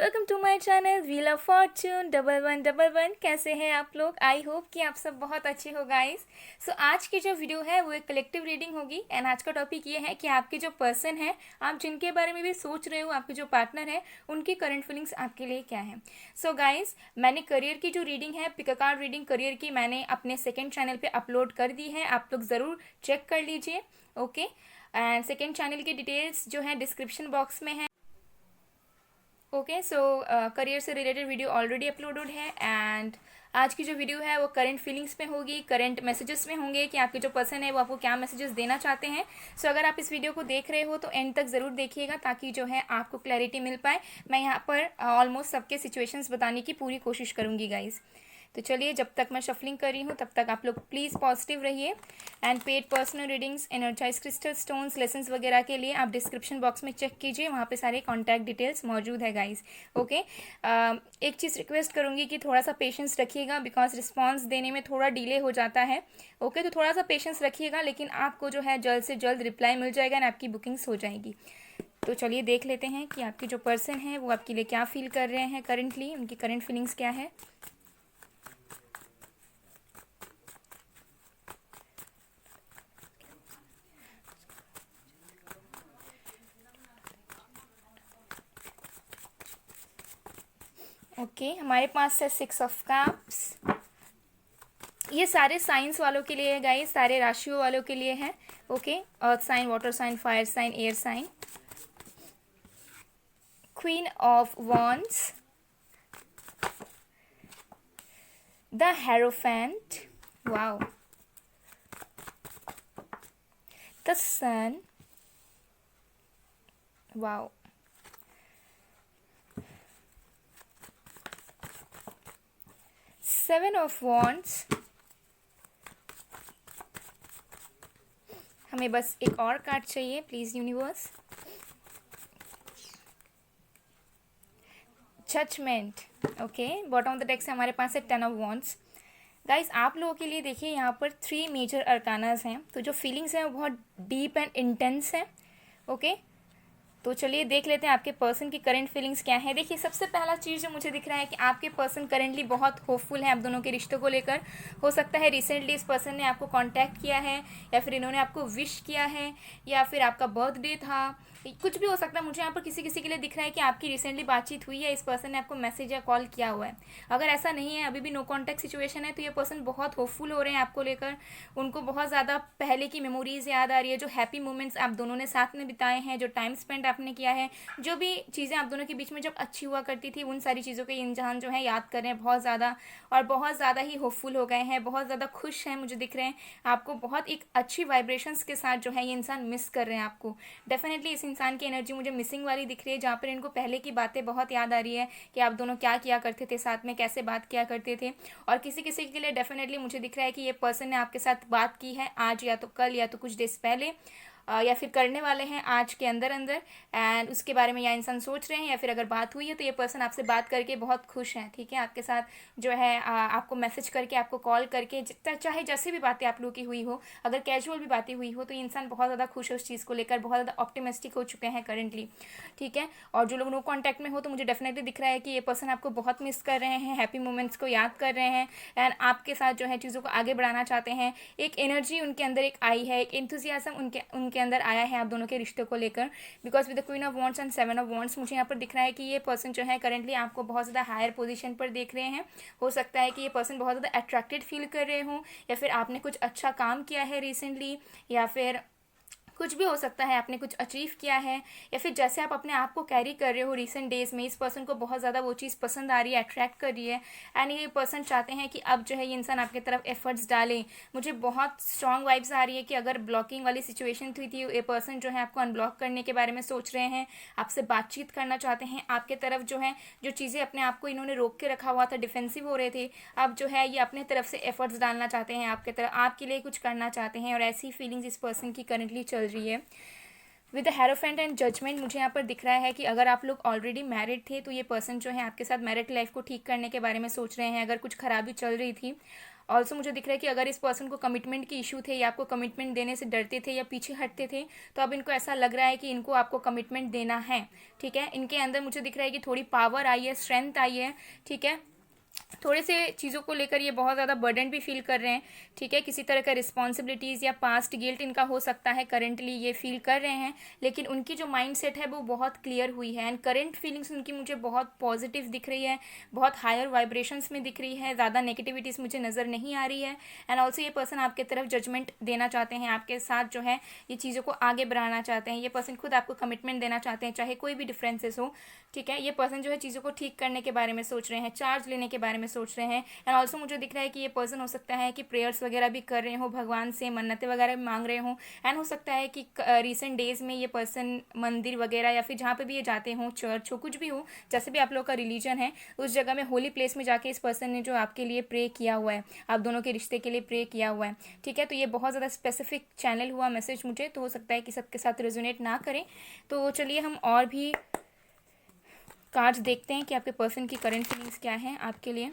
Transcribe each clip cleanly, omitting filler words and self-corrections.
Welcome to my channel wheel of fortune 1111। कैसे हैं आप लोग? आई होप कि आप सब बहुत अच्छे हो गाइस। सो आज की जो वीडियो है वो एक कलेक्टिव रीडिंग होगी एंड आज का टॉपिक ये है कि आपके जो पर्सन है, आप जिनके बारे में भी सोच रहे हो, आपके जो पार्टनर है, उनकी करंट फीलिंग्स आपके लिए क्या है। सो गाइस, मैंने करियर की जो रीडिंग है, pick a card reading career की, मैंने अपने सेकेंड चैनल पर अपलोड कर दी है। आप लोग ज़रूर चेक कर लीजिए। ओके, एंड सेकेंड चैनल की डिटेल्स जो है डिस्क्रिप्शन बॉक्स में है। ओके, सो करियर से रिलेटेड वीडियो ऑलरेडी अपलोडेड है एंड आज की जो वीडियो है वो करंट फीलिंग्स में होगी, करंट मैसेजेस में होंगे कि आपके जो पर्सन है वो आपको क्या मैसेजेस देना चाहते हैं। सो अगर आप इस वीडियो को देख रहे हो तो एंड तक ज़रूर देखिएगा ताकि जो है आपको क्लैरिटी मिल पाए। मैं यहाँ पर ऑलमोस्ट सबके सिचुएशंस बताने की पूरी कोशिश करूँगी गाइज। तो चलिए, जब तक मैं शफलिंग कर रही हूँ तब तक आप लोग प्लीज़ पॉजिटिव रहिए। And paid personal readings, energise crystal stones, lessons वगैरह के लिए आप डिस्क्रिप्शन बॉक्स में चेक कीजिए, वहाँ पे सारे कॉन्टैक्ट डिटेल्स मौजूद है गाइज। ओके, एक चीज़ रिक्वेस्ट करूँगी कि थोड़ा सा पेशेंस रखिएगा बिकॉज रिस्पॉन्स देने में थोड़ा डिले हो जाता है। ओके, तो थोड़ा सा पेशेंस रखिएगा, लेकिन आपको जो है जल्द से जल्द रिप्लाई मिल जाएगा एंड आपकी बुकिंग्स हो जाएगी। तो चलिए देख लेते हैं कि आपके जो पर्सन है वो आपके लिए क्या फील कर रहे हैं करंटली, उनकी करंट फीलिंग्स क्या है। ओके, हमारे पास है 6 ऑफ कप्स। ये सारे साइंस वालों के लिए है गाइस, सारे राशियों वालों के लिए है। Okay, earth sign, water sign, fire sign, air sign. Queen of wands, the hierophant, wow, the sun, wow, seven of wands. हमें बस एक और कार्ड चाहिए please universe. Judgement. Okay, bottom of the deck से हमारे पास है 10 ऑफ वॉन्ड्स। गाइस, आप लोगों के लिए देखिए यहाँ पर 3 मेजर अरकानास हैं, तो जो फीलिंग्स हैं वो बहुत डीप एंड इंटेंस है। ओके, तो चलिए देख लेते हैं आपके पर्सन की करंट फीलिंग्स क्या है। देखिए, सबसे पहला चीज़ जो मुझे दिख रहा है कि आपके पर्सन करेंटली बहुत होपफुल है आप दोनों के रिश्तों को लेकर। हो सकता है रिसेंटली इस पर्सन ने आपको कांटेक्ट किया है, या फिर इन्होंने आपको विश किया है, या फिर आपका बर्थडे था, कुछ भी हो सकता है। मुझे यहाँ पर किसी किसी के लिए दिख रहा है कि आपकी रिसेंटली बातचीत हुई है, इस पर्सन ने आपको मैसेज या कॉल किया हुआ है। अगर ऐसा नहीं है, अभी भी नो कॉन्टैक्ट सिचुएशन है, तो ये पर्सन बहुत होपफुल हो रहे हैं आपको लेकर। उनको बहुत ज़्यादा पहले की मेमोरीज याद आ रही है, जो हैप्पी मोमेंट्स आप दोनों ने साथ में बिताए हैं, जो टाइम स्पेंड आपने किया है, जो भी चीज़ें आप दोनों के बीच में जब अच्छी हुआ करती थी, उन सारी चीज़ों के इंसान जो है याद कर रहे हैं बहुत ज़्यादा, और बहुत ज़्यादा ही होपफुल हो गए हैं, बहुत ज़्यादा खुश हैं। मुझे दिख रहे हैं आपको बहुत एक अच्छी वाइब्रेशंस के साथ जो है ये इंसान मिस कर रहे हैं आपको। डेफिनेटली इस इंसान की एनर्जी मुझे मिसिंग वाली दिख रही है, जहाँ पर इनको पहले की बातें बहुत याद आ रही है कि आप दोनों क्या किया करते थे साथ में, कैसे बात किया करते थे। और किसी किसी के लिए डेफिनेटली मुझे दिख रहा है कि ये पर्सन ने आपके साथ बात की है आज, या तो कल, या तो कुछ डेज पहले, या फिर करने वाले हैं आज के अंदर अंदर, एंड उसके बारे में या इंसान सोच रहे हैं, या फिर अगर बात हुई है तो ये पर्सन आपसे बात करके बहुत खुश हैं। ठीक है, आपके साथ जो है आपको मैसेज करके, आपको कॉल करके, चाहे जैसे भी बातें आप लोगों की हुई हो, अगर कैजुअल भी बातें हुई हो, तो ये इंसान बहुत ज़्यादा खुश है उस चीज़ को लेकर, बहुत ज़्यादा ऑप्टिमिस्टिक हो चुके हैं करंटली। ठीक है, और जो लोग नो कॉन्टैक्ट में हो तो मुझे डेफिनेटली दिख रहा है कि ये पर्सन आपको बहुत मिस कर रहे हैं, हैप्पी मोमेंट्स को याद कर रहे हैं, एंड आपके साथ जो है चीज़ों को आगे बढ़ाना चाहते हैं। एक एनर्जी उनके अंदर एक आई है, एक इंथुजियाज्म उनके अंदर आया है आप दोनों के रिश्तों को लेकर, because with the queen of wands and 7 of wands मुझे यहाँ पर दिख रहा है कि ये पर्सन जो है करंटली आपको बहुत ज़्यादा हायर पोजीशन पर देख रहे हैं। हो सकता है कि ये पर्सन बहुत ज़्यादा अट्रैक्टेड फील कर रहे हो, या फिर आपने कुछ अच्छा काम किया है रिसेंटली, या फिर कुछ भी हो सकता है, आपने कुछ अचीव किया है, या फिर जैसे आप अपने आप को कैरी कर रहे हो रिसेंट डेज में, इस पर्सन को बहुत ज़्यादा वो चीज़ पसंद आ रही है, अट्रैक्ट कर रही है, एंड ये पर्सन चाहते हैं कि अब जो है ये इंसान आपके तरफ एफर्ट्स डालें। मुझे बहुत स्ट्रॉन्ग वाइब्स आ रही है कि अगर ब्लॉकिंग वाली सिचुएशन हुई थी, ये पर्सन जो है आपको अनब्लॉक करने के बारे में सोच रहे हैं, आपसे बातचीत करना चाहते हैं, आपके तरफ जो है जो चीज़ें अपने आप को इन्होंने रोक के रखा हुआ था, डिफेंसिव हो रहे थे, अब जो है ये अपने तरफ से एफर्ट्स डालना चाहते हैं आपके तरफ, आपके लिए कुछ करना चाहते हैं, और ऐसी फीलिंग्स इस पर्सन की करंटली चल रही है। With the hierophant and judgement मुझे यहाँ पर दिख रहा है कि अगर आप लोग ऑलरेडी मैरिड थे तो ये पर्सन जो है आपके साथ मैरिड लाइफ को ठीक करने के बारे में सोच रहे हैं। अगर कुछ खराबी चल रही थी ऑल्सो मुझे दिख रहा है कि अगर इस पर्सन को कमिटमेंट की इशू थे या आपको कमिटमेंट देने से डरते थे या पीछे हटते थे, तो अब इनको ऐसा लग रहा है कि इनको आपको कमिटमेंट देना है। ठीक है, इनके अंदर मुझे दिख रहा है कि थोड़ी पावर आई है, स्ट्रेंथ आई है। ठीक है, थोड़े से चीज़ों को लेकर ये बहुत ज़्यादा बर्डन भी फील कर रहे हैं। ठीक है, किसी तरह का रिस्पॉन्सिबिलिटीज़ या पास्ट गिल्ट इनका हो सकता है, करंटली ये फील कर रहे हैं, लेकिन उनकी जो माइंड सेट है वो बहुत क्लियर हुई है एंड करंट फीलिंग्स उनकी मुझे बहुत पॉजिटिव दिख रही है, बहुत हायर वाइब्रेशंस में दिख रही है, ज़्यादा नेगेटिविटीज़ मुझे नज़र नहीं आ रही है। एंड ऑल्सो ये पर्सन आपके तरफ जजमेंट देना चाहते हैं, आपके साथ जो है ये चीज़ों को आगे बढ़ाना चाहते हैं। ये पर्सन खुद आपको कमिटमेंट देना चाहते हैं, चाहे कोई भी डिफरेंसेस हो। ठीक है, ये पर्सन जो है चीज़ों को ठीक करने के बारे में सोच रहे हैं, चार्ज लेने के बारे में सोच रहे हैं। एंड ऑल्सो मुझे दिख रहा है कि ये पर्सन हो सकता है कि प्रेयर्स वगैरह भी कर रहे हो, भगवान से मन्नतें वगैरह भी मांग रहे हो। एंड हो सकता है कि रिसेंट डेज में ये पर्सन मंदिर वगैरह या फिर जहाँ पे भी ये जाते हो, चर्च हो, कुछ भी हो, जैसे भी आप लोग का रिलीजन है, उस जगह में होली प्लेस में जाके इस पर्सन ने जो आपके लिए प्रे किया हुआ है, आप दोनों के रिश्ते के लिए प्रे किया हुआ है। ठीक है, तो ये बहुत ज़्यादा स्पेसिफिक चैनल हुआ मैसेज मुझे, तो हो सकता है कि सबके साथ रेजोनेट ना करें। तो चलिए हम और भी कार्ड्स देखते हैं कि आपके पर्सन की करंट फीलिंग्स क्या है आपके लिए।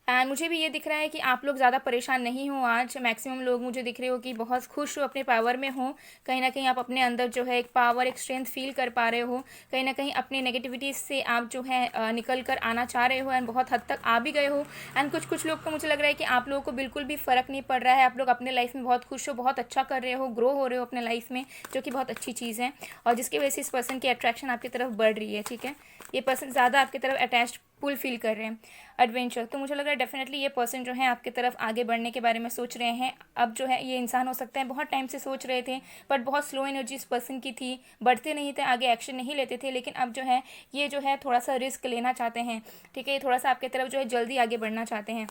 एंड मुझे भी ये दिख रहा है कि आप लोग ज़्यादा परेशान नहीं हो आज। मैक्सिमम लोग मुझे दिख रहे हो कि बहुत खुश हो, अपने पावर में हो। कहीं ना कहीं आप अपने अंदर जो है एक पावर, एक स्ट्रेंथ फील कर पा रहे हो। कहीं ना कहीं अपनी नेगेटिविटी से आप जो है निकल कर आना चाह रहे हो एंड बहुत हद तक आ भी गए हो। एंड कुछ लोग को मुझे लग रहा है कि आप लोगों को बिल्कुल भी फ़र्क नहीं पड़ रहा है, आप लोग अपने लाइफ में बहुत खुश हो, बहुत अच्छा कर रहे हो, ग्रो हो रहे हो अपने लाइफ में, जो कि बहुत अच्छी चीज़ है और जिसकी वजह से इस पर्सन की अट्रैक्शन आपकी तरफ बढ़ रही है। ठीक है, ये पर्सन ज़्यादा आपकी तरफ अटैच्ड पुल फील कर रहे हैं, एडवेंचर। तो मुझे लग रहा है डेफिनेटली ये पर्सन जो है आपकी तरफ आगे बढ़ने के बारे में सोच रहे हैं। अब जो है ये इंसान हो सकता है बहुत टाइम से सोच रहे थे, बट बहुत स्लो एनर्जी इस पर्सन की थी, बढ़ते नहीं थे आगे, एक्शन नहीं लेते थे, लेकिन अब जो है ये जो है थोड़ा सा रिस्क लेना चाहते हैं। ठीक है, ये थोड़ा सा आपकी तरफ जो है जल्दी आगे बढ़ना चाहते हैं।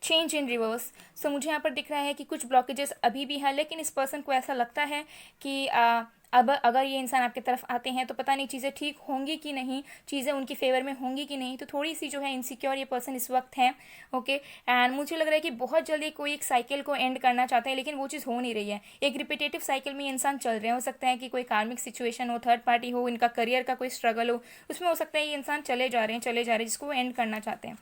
Change in reverse. सो मुझे यहाँ पर दिख रहा है कि कुछ ब्लॉकेजेस अभी भी है, लेकिन इस पर्सन को ऐसा लगता है कि अब अगर ये इंसान आपकी तरफ आते हैं तो पता नहीं चीज़ें ठीक होंगी कि नहीं, चीज़ें उनकी फेवर में होंगी कि नहीं, तो थोड़ी सी जो है इनसिक्योर ये पर्सन इस वक्त है। ओके, एंड मुझे लग रहा है कि बहुत जल्दी कोई एक साइकिल को एंड करना चाहते हैं, लेकिन वो चीज़ हो नहीं रही है। एक रिपीटेटिव साइकिल में ये इंसान चल रहे हैं। हो सकता है कि कोई कार्मिक सिचुएशन हो, थर्ड पार्टी हो, इनका करियर का कोई स्ट्रगल हो, उसमें हो सकता है ये इंसान चले जा रहे हैं जिसको वो एंड करना चाहते हैं।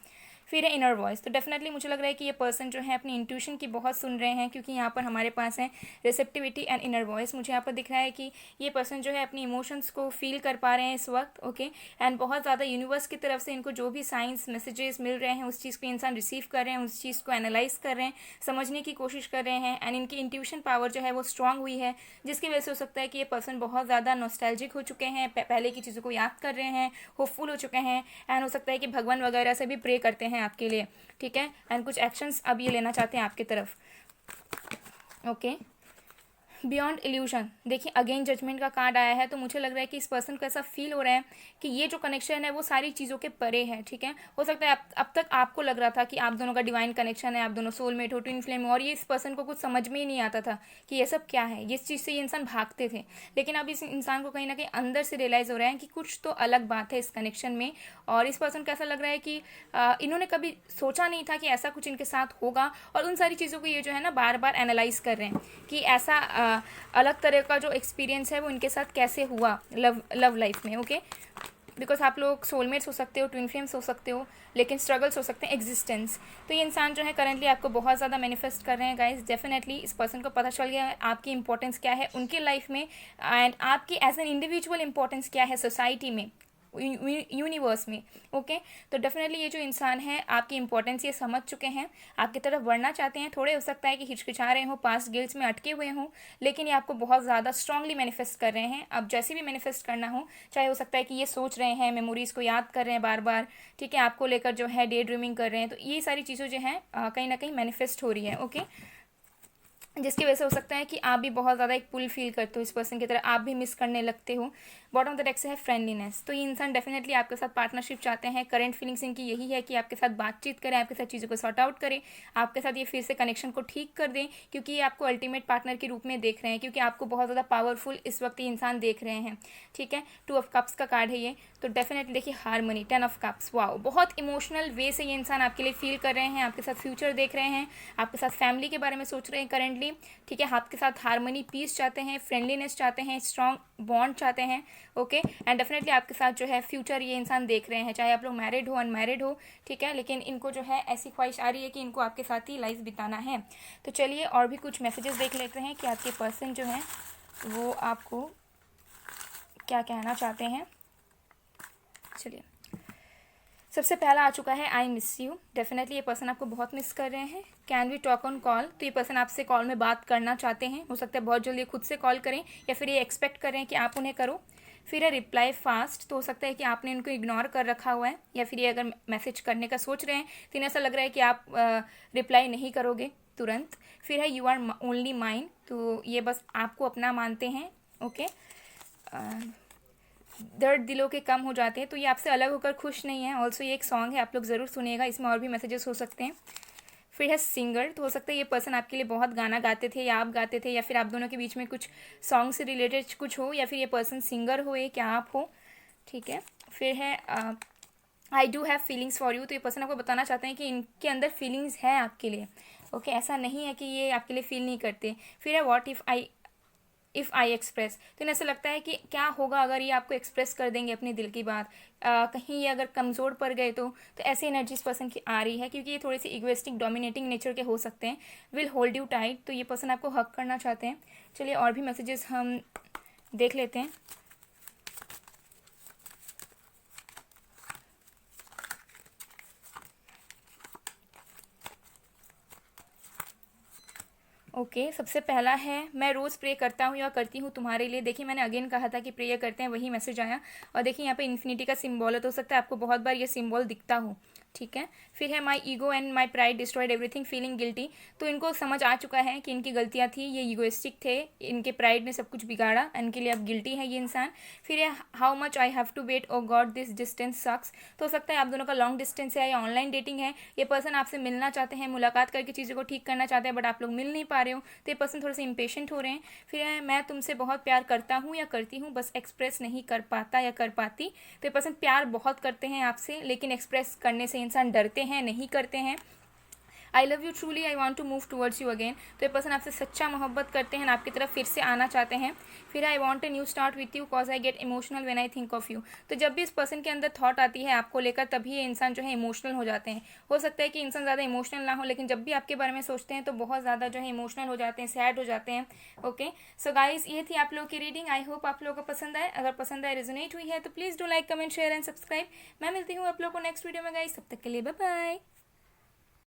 फिर है इनर वॉइस। तो डेफिनेटली मुझे लग रहा है कि ये पर्सन जो है अपनी इंट्यूशन की बहुत सुन रहे हैं, क्योंकि यहाँ पर हमारे पास है रिसेप्टिविटी एंड इनर वॉइस। मुझे यहाँ पर दिख रहा है कि ये पर्सन जो है अपनी इमोशंस को फील कर पा रहे हैं इस वक्त। ओके, एंड बहुत ज़्यादा यूनिवर्स की तरफ से इनको जो भी साइंस मैसेजेस मिल रहे हैं उस चीज़ को इंसान रिसीव कर रहे हैं, उस चीज़ को एनालाइज कर रहे हैं, समझने की कोशिश कर रहे हैं। एंड इनकी इंट्यूशन पावर जो है वो स्ट्रांग हुई है, जिसकी वजह से हो सकता है कि ये पर्सन बहुत ज़्यादा नॉस्टैल्जिक हो चुके हैं, पहले की चीज़ों को याद कर रहे हैं, होपफुल हो चुके हैं। एंड हो सकता है कि भगवान वगैरह से भी प्रे करते हैं आपके लिए। ठीक है, एंड कुछ एक्शंस अब ये लेना चाहते हैं आपकी तरफ। Okay, beyond illusion. देखिए अगेन जजमेंट का कार्ड आया है, तो मुझे लग रहा है कि इस पर्सन को ऐसा फील हो रहा है कि ये जो कनेक्शन है वो सारी चीज़ों के परे है। ठीक है, हो सकता है अब तक आपको लग रहा था कि आप दोनों का डिवाइन कनेक्शन है, आप दोनों सोलमेट हो, ट्विन फ्लेम, और ये इस पर्सन को कुछ समझ में ही नहीं आता था कि ये सब क्या है, इस चीज़ से ये इंसान भागते थे। लेकिन अब इस इंसान को कहीं ना कहीं अंदर से रियलाइज़ हो रहा है कि कुछ तो अलग बात है इस कनेक्शन में, और इस पर्सन को ऐसा लग रहा है कि इन्होंने कभी सोचा नहीं था कि ऐसा कुछ इनके साथ होगा, और उन सारी चीज़ों को ये जो है ना बार बार एनालाइज कर रहे हैं कि ऐसा अलग तरह का जो एक्सपीरियंस है वो इनके साथ कैसे हुआ लव लाइफ में। ओके, बिकॉज आप लोग सोलमेट्स हो सकते हो, ट्विन फ्लेम्स हो सकते हो, लेकिन स्ट्रगल्स हो सकते हैं, एग्जिस्टेंस। तो ये इंसान जो है करंटली आपको बहुत ज़्यादा मैनिफेस्ट कर रहे हैं गाइस। डेफिनेटली इस पर्सन को पता चल गया है आपकी इंपॉर्टेंस क्या है उनके लाइफ में, एंड आपकी एज एन इंडिविजुअल इंपॉर्टेंस क्या है सोसाइटी में, यूनिवर्स में। ओके, तो डेफिनेटली ये जो इंसान है आपकी इंपॉर्टेंस ये समझ चुके हैं, आपकी तरफ बढ़ना चाहते हैं। थोड़े हो सकता है कि हिचकिचा रहे हो, पास्ट गिल्ट्स में अटके हुए हों, लेकिन ये आपको बहुत ज़्यादा स्ट्रांगली मैनिफेस्ट कर रहे हैं। अब जैसे भी मैनिफेस्ट करना हो, चाहे हो सकता है कि ये सोच रहे हैं, मेमोरीज़ को याद कर रहे हैं बार बार, ठीक है, आपको लेकर जो है डे ड्रीमिंग कर रहे हैं, तो ये सारी चीज़ें जो हैं कहीं ना कहीं मैनिफेस्ट हो रही है। ओके, जिसकी वजह से हो सकता है कि आप भी बहुत ज़्यादा एक पुल फील करते हो इस पर्सन की तरह, आप भी मिस करने लगते हो। बॉटम ऑफ द डेक से है फ्रेंडलीनेस। तो ये इंसान डेफिनेटली आपके साथ पार्टनरशिप चाहते हैं। करंट फीलिंग्स इनकी यही है कि आपके साथ बातचीत करें, आपके साथ चीज़ों को सॉर्ट आउट करें, आपके साथ ये फिर से कनेक्शन को ठीक कर दें, क्योंकि ये आपको अल्टीमेट पार्टनर के रूप में देख रहे हैं, क्योंकि आपको बहुत ज़्यादा पावरफुल इस वक्त ये इंसान देख रहे हैं। ठीक है, 2 ऑफ कप्स का कार्ड है ये। तो डेफिनेटली देखिए हारमोनी, 10 ऑफ कप्स, वाओ, बहुत इमोशनल वे से ये इंसान आपके लिए फील कर रहे हैं, आपके साथ फ्यूचर देख रहे हैं, आपके साथ फैमिली के बारे में सोच रहे हैं करंटली। ठीक है, आपके साथ हारमोनी, पीस चाहते हैं, फ्रेंडलीनेस चाहते हैं, स्ट्रॉन्ग बॉन्ड चाहते हैं। ओके। एंड डेफिनेटली आपके साथ जो है फ्यूचर ये इंसान देख रहे हैं, चाहे आप लोग मैरिड हो अनमैरिड हो, ठीक है, लेकिन इनको जो है ऐसी ख्वाहिश आ रही है कि इनको आपके साथ ही लाइफ बिताना है। तो चलिए और भी कुछ मैसेजेस देख लेते हैं कि आपके पर्सन जो है वो आपको क्या कहना चाहते हैं। चलिए, सबसे पहला आ चुका है आई मिस यू। डेफिनेटली ये पर्सन आपको बहुत मिस कर रहे हैं। Can we talk on call, तो ये पर्सन आपसे कॉल में बात करना चाहते हैं। हो सकता है बहुत जल्दी खुद से कॉल करें या फिर ये एक्सपेक्ट करें कि आप उन्हें करो। फिर है रिप्लाई फास्ट, तो हो सकता है कि आपने उनको इग्नोर कर रखा हुआ है, या फिर ये अगर मैसेज करने का सोच रहे हैं तो इन्हें ऐसा लग रहा है कि आप रिप्लाई नहीं करोगे तुरंत। फिर है यू आर ओनली माइन, तो ये बस आपको अपना मानते हैं। ओके, दर्द दिलों के कम हो जाते हैं, तो ये आपसे अलग होकर खुश नहीं है। ऑल्सो ये एक सॉन्ग है, आप लोग ज़रूर सुनिएगा, इसमें और भी मैसेजेस हो सकते हैं। फिर है सिंगर, तो हो सकता है ये पर्सन आपके लिए बहुत गाना गाते थे या आप गाते थे, या फिर आप दोनों के बीच में कुछ सॉन्ग से रिलेटेड कुछ हो, या फिर ये पर्सन सिंगर हो, ये क्या आप हो, ठीक है। फिर है I do have feelings for you, तो ये पर्सन आपको बताना चाहते हैं कि इनके अंदर फीलिंग्स है आपके लिए। ओके, ऐसा नहीं है कि ये आपके लिए फील नहीं करते। फिर है व्हाट इफ़ आई एक्सप्रेस, तो इन्हें ऐसा लगता है कि क्या होगा अगर ये आपको एक्सप्रेस कर देंगे अपने दिल की बात, कहीं ये अगर कमज़ोर पड़ गए तो ऐसी एनर्जी इस पर्सन की आ रही है, क्योंकि ये थोड़ी सी इगोइस्टिक डोमिनेटिंग नेचर के हो सकते हैं। विल होल्ड यू टाइट, तो ये पर्सन आपको हक करना चाहते हैं। चलिए और भी मैसेजेस हम देख लेते हैं। ओके, सबसे पहला है मैं रोज़ प्रे करता हूँ या करती हूँ तुम्हारे लिए। देखिए मैंने अगेन कहा था कि प्रेयर करते हैं, वही मैसेज आया। और देखिए यहाँ पे इन्फिनिटी का सिंबल है, तो हो सकता है आपको बहुत बार ये सिंबल दिखता हो, ठीक है। फिर है my ego and my pride destroyed everything feeling guilty, तो इनको समझ आ चुका है कि इनकी गलतियाँ थी, ये ईगोइस्टिक थे, इनके प्राइड ने सब कुछ बिगाड़ा, इनके लिए अब गिल्टी है ये इंसान। फिर है how much I have to wait O God this distance sucks, तो हो सकता है आप दोनों का लॉन्ग डिस्टेंस है या ऑनलाइन डेटिंग है। ये पर्सन आपसे मिलना चाहते हैं, मुलाकात करके चीज़ों को ठीक करना चाहते हैं, बट आप लोग मिल नहीं पा रहे हो, तो ये पर्सन थोड़े से इम्पेशेंट हो रहे हैं। फिर है मैं तुमसे बहुत प्यार करता हूँ या करती हूँ, बस एक्सप्रेस नहीं कर पाता या कर पाती, तो ये पर्सन प्यार बहुत करते हैं आपसे, लेकिन एक्सप्रेस करने से इंसान डरते हैं, नहीं करते हैं। I love you truly I want to move towards you again, तो ये पर्सन आपसे सच्चा मोहब्बत करते हैं, आपकी तरफ फिर से आना चाहते हैं। फिर I want a new start with you cause I get emotional when I think of you, तो जब भी इस पर्सन के अंदर थॉट आती है आपको लेकर, तभी ये इंसान जो है इमोशनल हो जाते हैं। हो सकता है कि इंसान ज़्यादा इमोशनल ना हो, लेकिन जब भी आपके बारे में सोचते हैं तो बहुत ज़्यादा जो है इमोशनल हो जाते हैं, सैड हो जाते हैं। ओके, सो गाइज ये थी आप लोगों की रीडिंग। आई होप आप लोगों को पसंद आए। अगर पसंद आए, रेजोनेट हुई है, तो please do like comment share and subscribe. मैं मिलती हूँ आप लोगों को नेक्स्ट वीडियो में गाइज, तब तक के लिए बाय बाय।